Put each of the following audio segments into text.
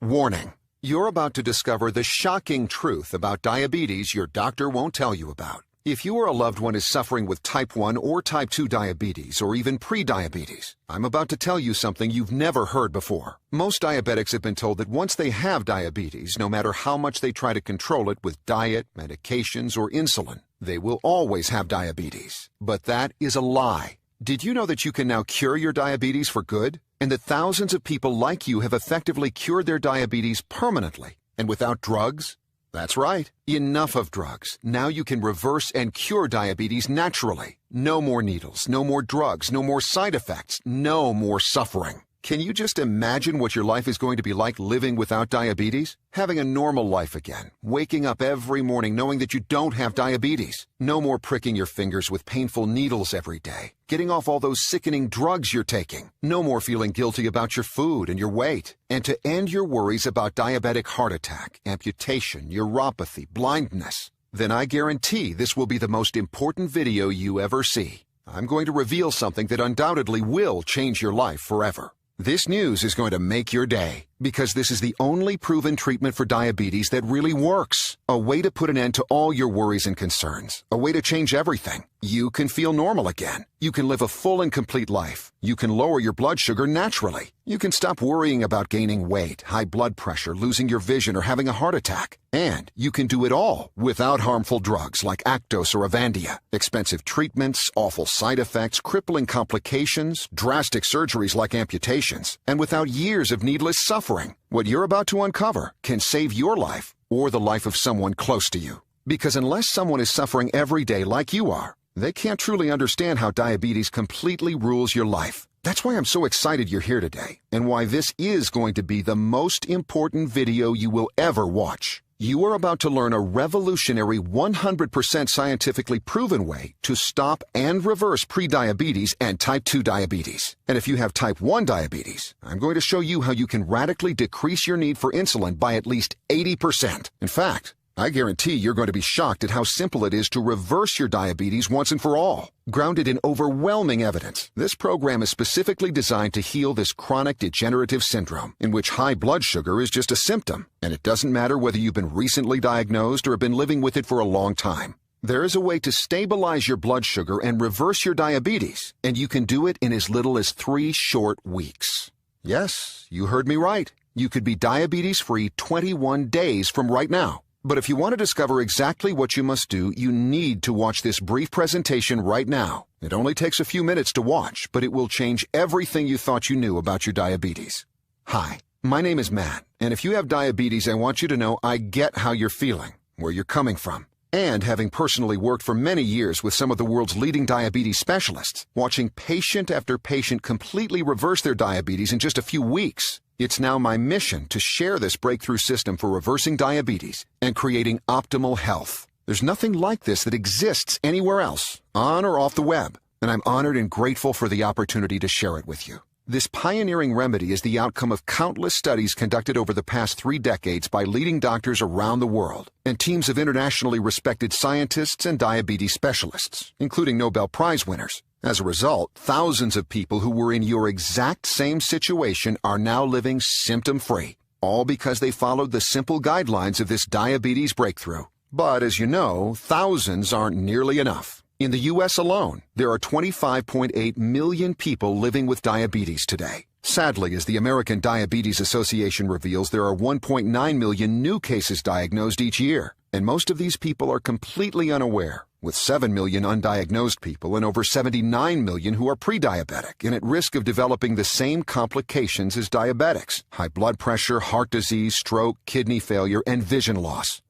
Warning. You're about to discover the shocking truth about diabetes your doctor won't tell you about. If you or a loved one is suffering with type 1 or type 2 diabetes or even pre-diabetes, I'm about to tell you something you've never heard before. Most diabetics have been told that once they have diabetes, no matter how much they try to control it with diet, medications, or insulin, they will always have diabetes. But that is a lie. Did you know that you can now cure your diabetes for good? And that thousands of people like you have effectively cured their diabetes permanently and without drugs? That's right. Enough of drugs. Now you can reverse and cure diabetes naturally. No more needles, no more drugs, no more side effects, no more suffering. Can you just imagine what your life is going to be like living without diabetes? Having a normal life again, waking up every morning knowing that you don't have diabetes. No more pricking your fingers with painful needles every day. Getting off all those sickening drugs you're taking. No more feeling guilty about your food and your weight. And to end your worries about diabetic heart attack, amputation, neuropathy, blindness, then I guarantee this will be the most important video you ever see. I'm going to reveal something that undoubtedly will change your life forever. This news is going to make your day, because this is the only proven treatment for diabetes that really works. A way to put an end to all your worries and concerns. A way to change everything. You can feel normal again. You can live a full and complete life. You can lower your blood sugar naturally. You can stop worrying about gaining weight, high blood pressure, losing your vision, or having a heart attack. And you can do it all without harmful drugs like Actos or Avandia, expensive treatments, awful side effects, crippling complications, drastic surgeries like amputations, and without years of needless suffering. What you're about to uncover can save your life or the life of someone close to you. Because unless someone is suffering every day like you are, they can't truly understand how diabetes completely rules your life. That's why I'm so excited you're here today, and why this is going to be the most important video you will ever watch. You are about to learn a revolutionary 100% scientifically proven way to stop and reverse prediabetes and type 2 diabetes. And if you have type 1 diabetes, I'm going to show you how you can radically decrease your need for insulin by at least 80%. In fact, I guarantee you're going to be shocked at how simple it is to reverse your diabetes once and for all. Grounded in overwhelming evidence, this program is specifically designed to heal this chronic degenerative syndrome, in which high blood sugar is just a symptom, and it doesn't matter whether you've been recently diagnosed or have been living with it for a long time. There is a way to stabilize your blood sugar and reverse your diabetes, and you can do it in as little as 3 short weeks. Yes, you heard me right. You could be diabetes-free 21 days from right now. But if you want to discover exactly what you must do, you need to watch this brief presentation right now. It only takes a few minutes to watch, but it will change everything you thought you knew about your diabetes. Hi, my name is Matt, and if you have diabetes, I want you to know I get how you're feeling, where you're coming from. And having personally worked for many years with some of the world's leading diabetes specialists, watching patient after patient completely reverse their diabetes in just a few weeks, it's now my mission to share this breakthrough system for reversing diabetes and creating optimal health. There's nothing like this that exists anywhere else, on or off the web, and I'm honored and grateful for the opportunity to share it with you. This pioneering remedy is the outcome of countless studies conducted over the past 3 decades by leading doctors around the world and teams of internationally respected scientists and diabetes specialists, including Nobel Prize winners. As a result, thousands of people who were in your exact same situation are now living symptom-free, all because they followed the simple guidelines of this diabetes breakthrough. But as you know, thousands aren't nearly enough. In the U.S. alone, there are 25.8 million people living with diabetes today. Sadly, as the American Diabetes Association reveals, there are 1.9 million new cases diagnosed each year, and most of these people are completely unaware, with 7 million undiagnosed people and over 79 million who are pre-diabetic and at risk of developing the same complications as diabetics: high blood pressure, heart disease, stroke, kidney failure, and vision loss.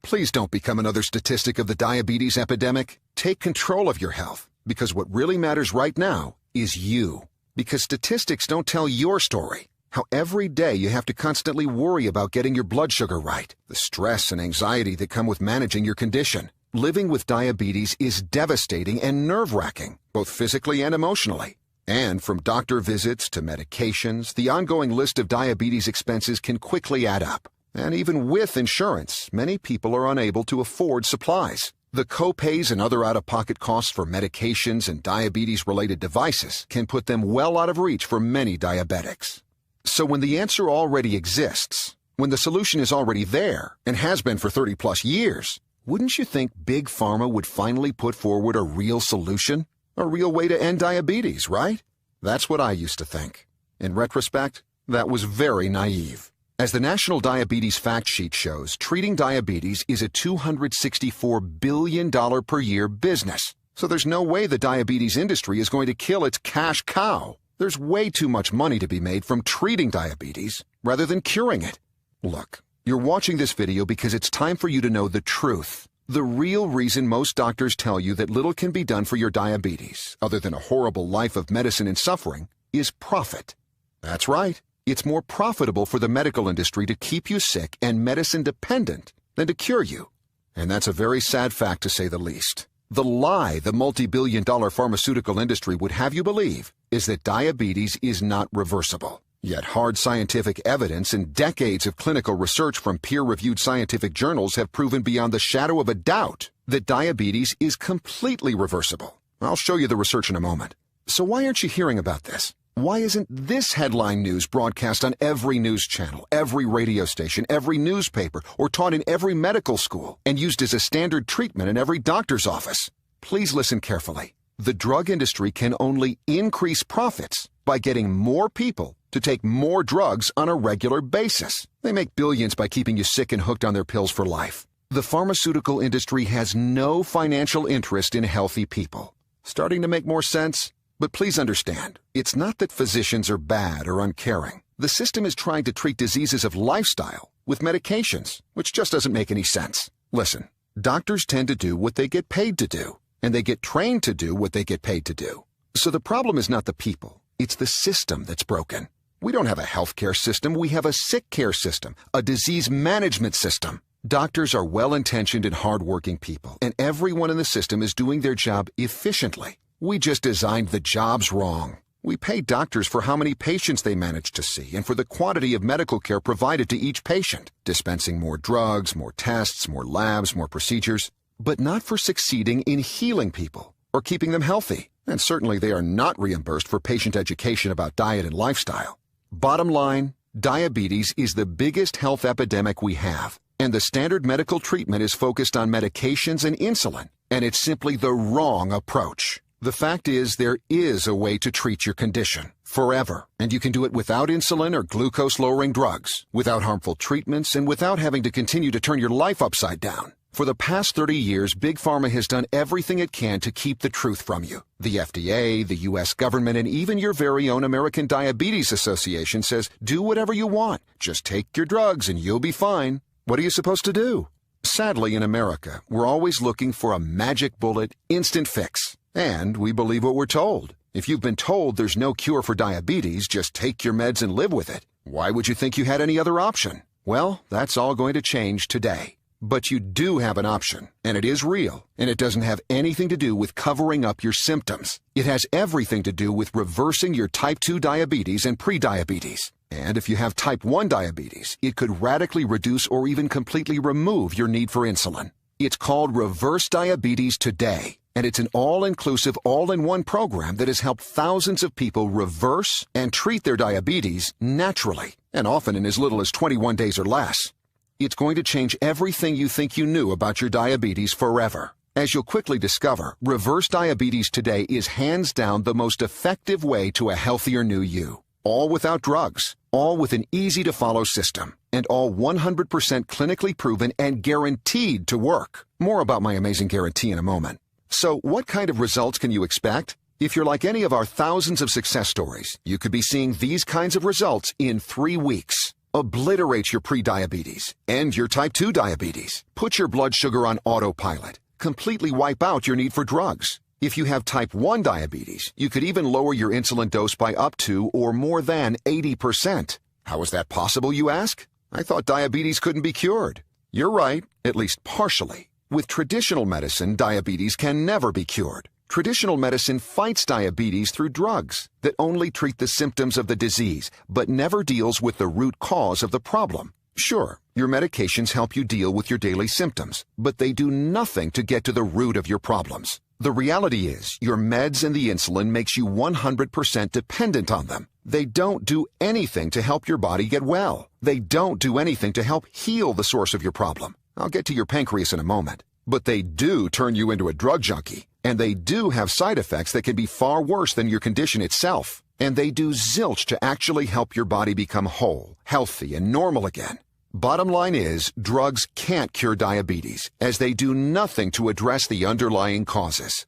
Please don't become another statistic of the diabetes epidemic. Take control of your health, because what really matters right now is you. Because statistics don't tell your story. How every day you have to constantly worry about getting your blood sugar right, the stress and anxiety that come with managing your condition. Living with diabetes is devastating and nerve-wracking, both physically and emotionally. And from doctor visits to medications, the ongoing list of diabetes expenses can quickly add up. And even with insurance, many people are unable to afford supplies. The co-pays and other out-of-pocket costs for medications and diabetes-related devices can put them well out of reach for many diabetics. So when the answer already exists, when the solution is already there and has been for 30 plus years, wouldn't you think Big Pharma would finally put forward a real solution? A real way to end diabetes, right? That's what I used to think. In retrospect, that was very naive. As the National Diabetes Fact Sheet shows, treating diabetes is a $264 billion per year business. So there's no way the diabetes industry is going to kill its cash cow. There's way too much money to be made from treating diabetes rather than curing it. Look, you're watching this video because it's time for you to know the truth. The real reason most doctors tell you that little can be done for your diabetes, other than a horrible life of medicine and suffering, is profit. That's right. It's more profitable for the medical industry to keep you sick and medicine dependent than to cure you. And that's a very sad fact to say the least. The lie the multi-billion-dollar pharmaceutical industry would have you believe is that diabetes is not reversible. Yet hard scientific evidence and decades of clinical research from peer-reviewed scientific journals have proven beyond the shadow of a doubt that diabetes is completely reversible. I'll show you the research in a moment. So why aren't you hearing about this? Why isn't this headline news broadcast on every news channel, every radio station, every newspaper, or taught in every medical school and used as a standard treatment in every doctor's office? Please listen carefully. The drug industry can only increase profits by getting more people to take more drugs on a regular basis. They make billions by keeping you sick and hooked on their pills for life. The pharmaceutical industry has no financial interest in healthy people. Starting to make more sense? But please understand, it's not that physicians are bad or uncaring. The system is trying to treat diseases of lifestyle with medications, which just doesn't make any sense. Listen, doctors tend to do what they get paid to do, and they get trained to do what they get paid to do. So the problem is not the people, it's the system that's broken. We don't have a healthcare system, we have a sick care system, a disease management system. Doctors are well-intentioned and hardworking people, and everyone in the system is doing their job efficiently. We just designed the jobs wrong. We pay doctors for how many patients they manage to see and for the quantity of medical care provided to each patient, dispensing more drugs, more tests, more labs, more procedures, but not for succeeding in healing people or keeping them healthy. And certainly they are not reimbursed for patient education about diet and lifestyle. Bottom line, diabetes is the biggest health epidemic we have, and the standard medical treatment is focused on medications and insulin, and it's simply the wrong approach. The fact is, there is a way to treat your condition forever, and you can do it without insulin or glucose-lowering drugs, without harmful treatments, and without having to continue to turn your life upside down. For the past 30 years, Big Pharma has done everything it can to keep the truth from you. The FDA, the U.S. government, and even your very own American Diabetes Association says, do whatever you want. Just take your drugs and you'll be fine. What are you supposed to do? Sadly, in America, we're always looking for a magic bullet, instant fix. And we believe what we're told. If you've been told there's no cure for diabetes, just take your meds and live with it. Why would you think you had any other option? Well, that's all going to change today. But you do have an option, and it is real, and it doesn't have anything to do with covering up your symptoms. It has everything to do with reversing your type 2 diabetes and prediabetes. And if you have type 1 diabetes, it could radically reduce or even completely remove your need for insulin. It's called Reverse Diabetes Today, and it's an all-inclusive, all-in-one program that has helped thousands of people reverse and treat their diabetes naturally, and often in as little as 21 days or less. It's going to change everything you think you knew about your diabetes forever. As you'll quickly discover, Reverse Diabetes Today is hands down the most effective way to a healthier new you. All without drugs, all with an easy-to-follow system, and all 100% clinically proven and guaranteed to work. More about my amazing guarantee in a moment. So what kind of results can you expect? If you're like any of our thousands of success stories, you could be seeing these kinds of results in 3 weeks. Obliterate your prediabetes, end your type 2 diabetes, put your blood sugar on autopilot, completely wipe out your need for drugs. If you have type 1 diabetes, you could even lower your insulin dose by up to or more than 80%. How is that possible, you ask? I thought diabetes couldn't be cured. You're right, at least partially. With traditional medicine, diabetes can never be cured. Traditional medicine fights diabetes through drugs that only treat the symptoms of the disease, but never deals with the root cause of the problem. Sure, your medications help you deal with your daily symptoms, but they do nothing to get to the root of your problems. The reality is, your meds and the insulin makes you 100% dependent on them. They don't do anything to help your body get well. They don't do anything to help heal the source of your problem. I'll get to your pancreas in a moment. But they do turn you into a drug junkie, and they do have side effects that can be far worse than your condition itself. And they do zilch to actually help your body become whole, healthy, and normal again. Bottom line is, drugs can't cure diabetes, as they do nothing to address the underlying causes.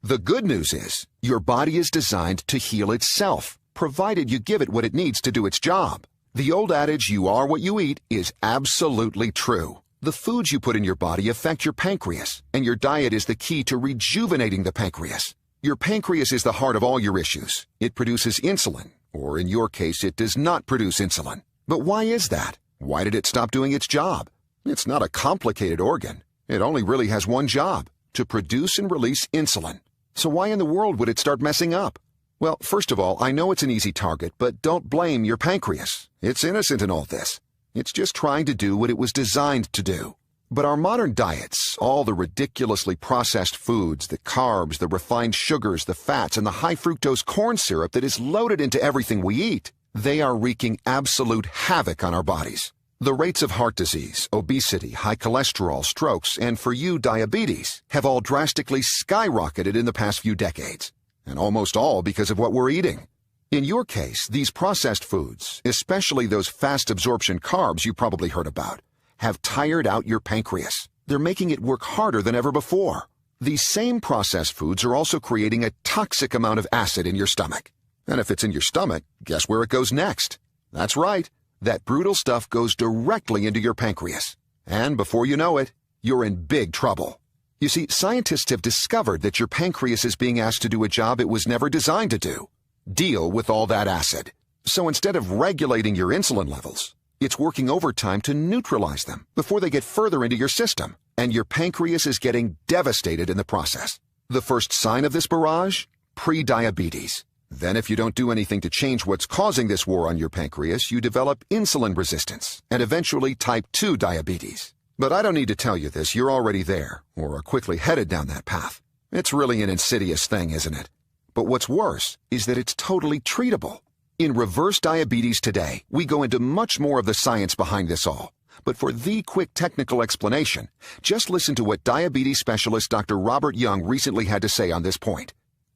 The good news is, your body is designed to heal itself, provided you give it what it needs to do its job. The old adage, you are what you eat, is absolutely true. The foods you put in your body affect your pancreas, and your diet is the key to rejuvenating the pancreas. Your pancreas is the heart of all your issues. It produces insulin, or in your case, it does not produce insulin. But why is that? Why did it stop doing its job? It's not a complicated organ. It only really has one job, to produce and release insulin. So why in the world would it start messing up? Well, first of all, I know it's an easy target, but don't blame your pancreas. It's innocent in all this. It's just trying to do what it was designed to do. But our modern diets, all the ridiculously processed foods, the carbs, the refined sugars, the fats, and the high fructose corn syrup that is loaded into everything we eat, they are wreaking absolute havoc on our bodies. The rates of heart disease, obesity, high cholesterol, strokes, and for you, diabetes, have all drastically skyrocketed in the past few decades. And almost all because of what we're eating. In your case, these processed foods, especially those fast absorption carbs you probably heard about, have tired out your pancreas. They're making it work harder than ever before. These same processed foods are also creating a toxic amount of acid in your stomach. And if it's in your stomach, guess where it goes next? That's right. That brutal stuff goes directly into your pancreas. And before you know it, you're in big trouble. You see, scientists have discovered that your pancreas is being asked to do a job it was never designed to do. Deal with all that acid. So instead of regulating your insulin levels, it's working overtime to neutralize them before they get further into your system. And your pancreas is getting devastated in the process. The first sign of this barrage? Pre-diabetes. Then if you don't do anything to change what's causing this war on your pancreas, you develop insulin resistance and eventually type 2 diabetes. But I don't need to tell you this, you're already there, or are quickly headed down that path. It's really an insidious thing, isn't it? But what's worse is that it's totally treatable. In Reverse Diabetes Today, we go into much more of the science behind this all. But for the quick technical explanation, just listen to what diabetes specialist Dr. Robert Young recently had to say on this point.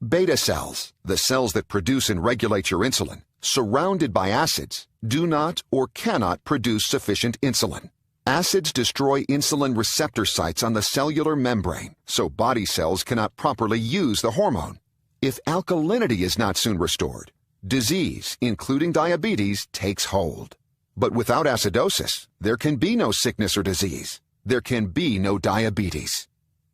Beta cells, the cells that produce and regulate your insulin, surrounded by acids, do not or cannot produce sufficient insulin. Acids destroy insulin receptor sites on the cellular membrane, so body cells cannot properly use the hormone. If alkalinity is not soon restored, disease, including diabetes, takes hold. But without acidosis, there can be no sickness or disease. There can be no diabetes.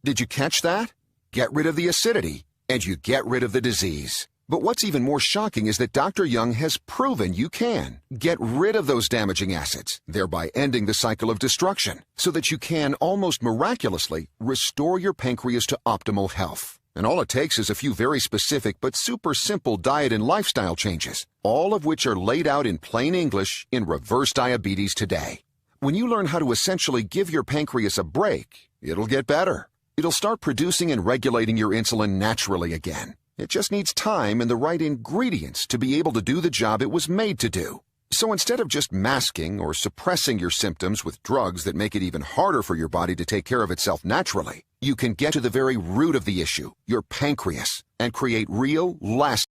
Did you catch that? Get rid of the acidity, and you get rid of the disease. But what's even more shocking is that Dr. Young has proven you can get rid of those damaging acids, thereby ending the cycle of destruction, so that you can, almost miraculously, restore your pancreas to optimal health. And all it takes is a few very specific but super simple diet and lifestyle changes, all of which are laid out in plain English in Reverse Diabetes Today. When you learn how to essentially give your pancreas a break, it'll get better. It'll start producing and regulating your insulin naturally again. It just needs time and the right ingredients to be able to do the job it was made to do. So instead of just masking or suppressing your symptoms with drugs that make it even harder for your body to take care of itself naturally, you can get to the very root of the issue, your pancreas, and create real, lasting